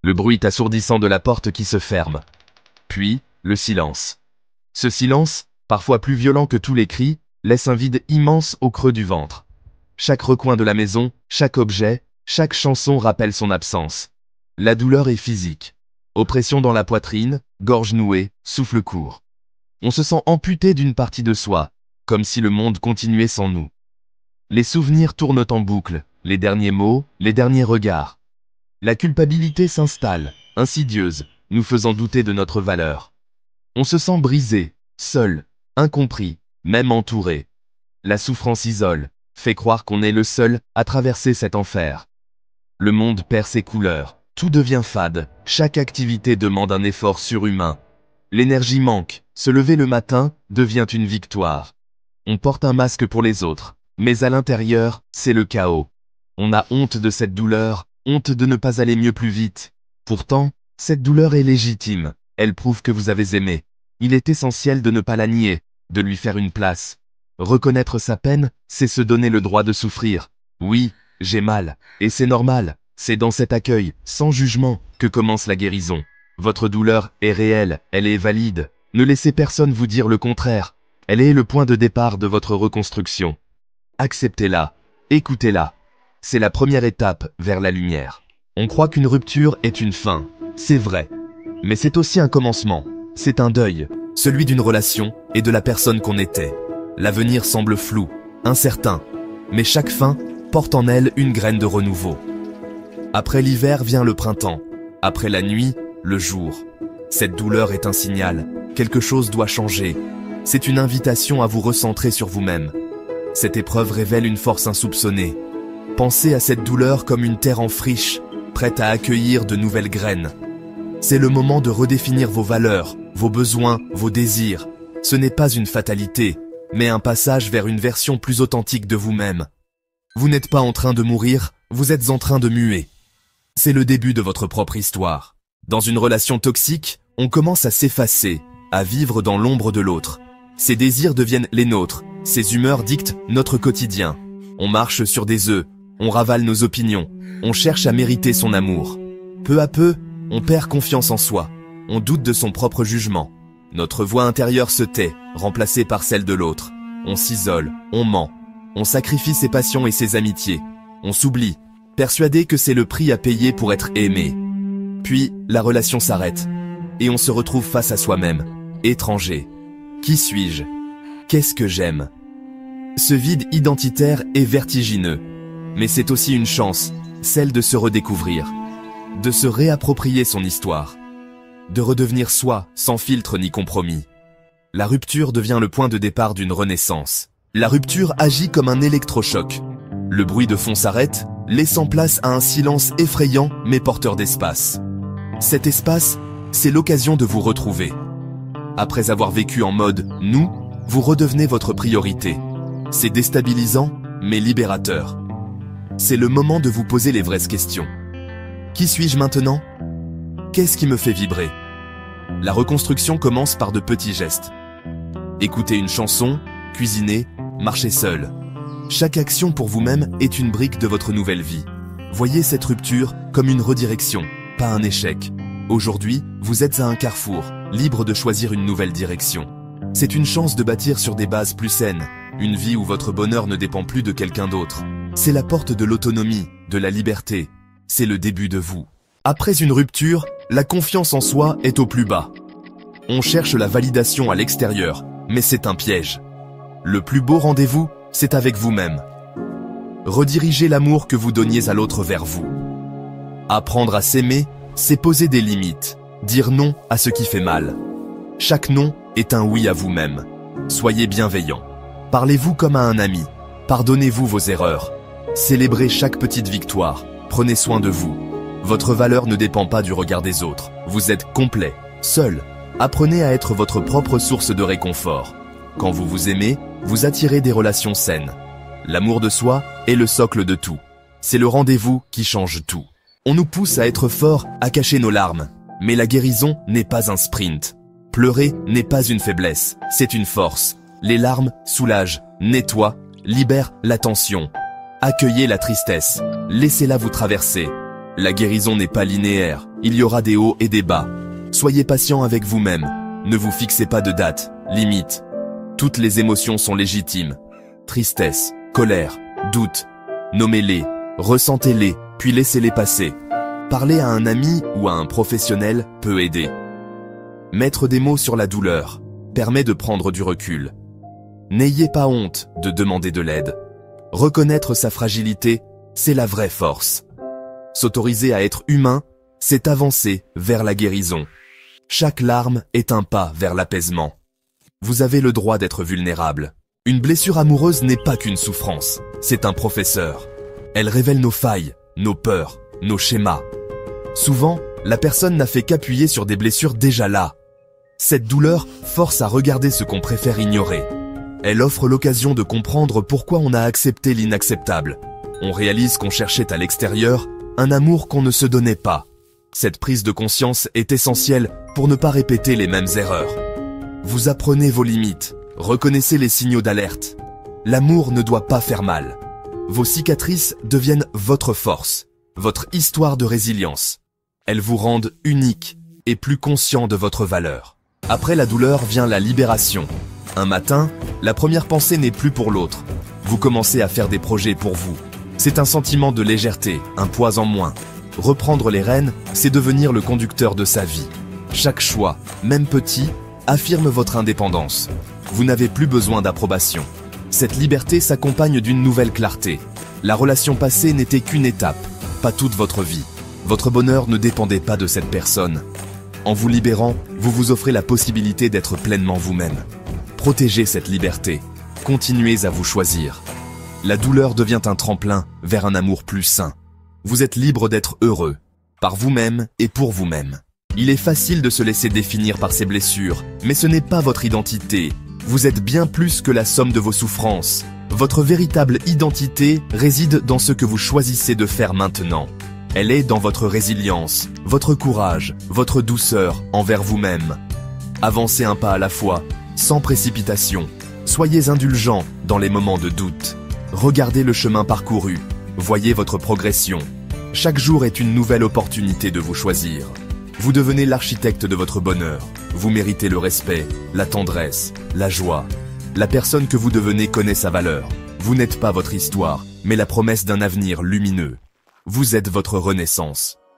le bruit assourdissant de la porte qui se ferme. Puis, le silence. Ce silence, parfois plus violent que tous les cris, laisse un vide immense au creux du ventre. Chaque recoin de la maison, chaque objet, chaque chanson rappelle son absence. La douleur est physique. Oppression dans la poitrine, gorge nouée, souffle court. On se sent amputé d'une partie de soi, comme si le monde continuait sans nous. Les souvenirs tournent en boucle, les derniers mots, les derniers regards. La culpabilité s'installe, insidieuse, nous faisant douter de notre valeur. On se sent brisé, seul, incompris, même entouré. La souffrance isole, fait croire qu'on est le seul à traverser cet enfer. Le monde perd ses couleurs, tout devient fade, chaque activité demande un effort surhumain. L'énergie manque, se lever le matin devient une victoire. On porte un masque pour les autres, mais à l'intérieur, c'est le chaos. On a honte de cette douleur, honte de ne pas aller mieux plus vite. Pourtant, cette douleur est légitime, elle prouve que vous avez aimé. Il est essentiel de ne pas la nier, de lui faire une place. Reconnaître sa peine, c'est se donner le droit de souffrir. Oui, j'ai mal, et c'est normal, c'est dans cet accueil, sans jugement, que commence la guérison. Votre douleur est réelle, elle est valide. Ne laissez personne vous dire le contraire. Elle est le point de départ de votre reconstruction. Acceptez-la, écoutez-la. C'est la première étape vers la lumière. On croit qu'une rupture est une fin, c'est vrai. Mais c'est aussi un commencement, c'est un deuil, celui d'une relation et de la personne qu'on était. L'avenir semble flou, incertain, mais chaque fin porte en elle une graine de renouveau. Après l'hiver vient le printemps, après la nuit, le jour. Cette douleur est un signal, quelque chose doit changer. C'est une invitation à vous recentrer sur vous-même. Cette épreuve révèle une force insoupçonnée. Pensez à cette douleur comme une terre en friche, prête à accueillir de nouvelles graines. C'est le moment de redéfinir vos valeurs, vos besoins, vos désirs. Ce n'est pas une fatalité, mais un passage vers une version plus authentique de vous-même. Vous n'êtes pas en train de mourir, vous êtes en train de muer. C'est le début de votre propre histoire. Dans une relation toxique, on commence à s'effacer, à vivre dans l'ombre de l'autre. Ses désirs deviennent les nôtres, ses humeurs dictent notre quotidien. On marche sur des œufs, on ravale nos opinions, on cherche à mériter son amour. Peu à peu, on perd confiance en soi, on doute de son propre jugement. Notre voix intérieure se tait, remplacée par celle de l'autre. On s'isole, on ment, on sacrifie ses passions et ses amitiés. On s'oublie, persuadé que c'est le prix à payer pour être aimé. Puis, la relation s'arrête, et on se retrouve face à soi-même, étranger. Qui suis-je? Qu'est-ce que j'aime? Ce vide identitaire est vertigineux, mais c'est aussi une chance, celle de se redécouvrir, de se réapproprier son histoire, de redevenir soi sans filtre ni compromis. La rupture devient le point de départ d'une renaissance. La rupture agit comme un électrochoc. Le bruit de fond s'arrête, laissant place à un silence effrayant mais porteur d'espace. Cet espace, c'est l'occasion de vous retrouver. Après avoir vécu en mode « nous », vous redevenez votre priorité. C'est déstabilisant, mais libérateur. C'est le moment de vous poser les vraies questions. Qui suis-je maintenant? Qu'est-ce qui me fait vibrer? La reconstruction commence par de petits gestes. Écoutez une chanson, cuisiner, marcher seul. Chaque action pour vous-même est une brique de votre nouvelle vie. Voyez cette rupture comme une redirection, pas un échec. Aujourd'hui, vous êtes à un carrefour, libre de choisir une nouvelle direction. C'est une chance de bâtir sur des bases plus saines, une vie où votre bonheur ne dépend plus de quelqu'un d'autre. C'est la porte de l'autonomie, de la liberté. C'est le début de vous. Après une rupture, la confiance en soi est au plus bas. On cherche la validation à l'extérieur, mais c'est un piège. Le plus beau rendez-vous, c'est avec vous-même. Redirigez l'amour que vous donniez à l'autre vers vous. Apprendre à s'aimer, c'est poser des limites, dire non à ce qui fait mal. Chaque non est un oui à vous-même. Soyez bienveillant. Parlez-vous comme à un ami. Pardonnez-vous vos erreurs. Célébrez chaque petite victoire. Prenez soin de vous. Votre valeur ne dépend pas du regard des autres. Vous êtes complet, seul. Apprenez à être votre propre source de réconfort. Quand vous vous aimez, vous attirez des relations saines. L'amour de soi est le socle de tout. C'est le rendez-vous qui change tout. On nous pousse à être forts, à cacher nos larmes. Mais la guérison n'est pas un sprint. Pleurer n'est pas une faiblesse, c'est une force. Les larmes soulagent, nettoient, libèrent la tension. Accueillez la tristesse, laissez-la vous traverser. La guérison n'est pas linéaire, Il y aura des hauts et des bas. Soyez patient avec vous-même. Ne vous fixez pas de date, limite. Toutes les émotions sont légitimes. Tristesse, colère, doute. Nommez-les, ressentez-les, puis laissez-les passer. Parler à un ami ou à un professionnel peut aider. Mettre des mots sur la douleur permet de prendre du recul. N'ayez pas honte de demander de l'aide. Reconnaître sa fragilité, c'est la vraie force. S'autoriser à être humain, c'est avancer vers la guérison. Chaque larme est un pas vers l'apaisement. Vous avez le droit d'être vulnérable. Une blessure amoureuse n'est pas qu'une souffrance, c'est un professeur. Elle révèle nos failles, nos peurs, nos schémas. Souvent, la personne n'a fait qu'appuyer sur des blessures déjà là. Cette douleur force à regarder ce qu'on préfère ignorer. Elle offre l'occasion de comprendre pourquoi on a accepté l'inacceptable. On réalise qu'on cherchait à l'extérieur un amour qu'on ne se donnait pas. Cette prise de conscience est essentielle pour ne pas répéter les mêmes erreurs. Vous apprenez vos limites, reconnaissez les signaux d'alerte. L'amour ne doit pas faire mal. Vos cicatrices deviennent votre force, votre histoire de résilience. Elles vous rendent unique et plus conscient de votre valeur. Après la douleur vient la libération. Un matin, la première pensée n'est plus pour l'autre. Vous commencez à faire des projets pour vous. C'est un sentiment de légèreté, un poids en moins. Reprendre les rênes, c'est devenir le conducteur de sa vie. Chaque choix, même petit, affirme votre indépendance. Vous n'avez plus besoin d'approbation. Cette liberté s'accompagne d'une nouvelle clarté. La relation passée n'était qu'une étape, pas toute votre vie. Votre bonheur ne dépendait pas de cette personne. En vous libérant, vous vous offrez la possibilité d'être pleinement vous-même. Protégez cette liberté. Continuez à vous choisir. La douleur devient un tremplin vers un amour plus sain. Vous êtes libre d'être heureux, par vous-même et pour vous-même. Il est facile de se laisser définir par ses blessures, mais ce n'est pas votre identité. Vous êtes bien plus que la somme de vos souffrances. Votre véritable identité réside dans ce que vous choisissez de faire maintenant. Elle est dans votre résilience, votre courage, votre douceur envers vous-même. Avancez un pas à la fois, sans précipitation. Soyez indulgent dans les moments de doute. Regardez le chemin parcouru. Voyez votre progression. Chaque jour est une nouvelle opportunité de vous choisir. Vous devenez l'architecte de votre bonheur. Vous méritez le respect, la tendresse, la joie. La personne que vous devenez connaît sa valeur. Vous n'êtes pas votre histoire, mais la promesse d'un avenir lumineux. Vous êtes votre renaissance.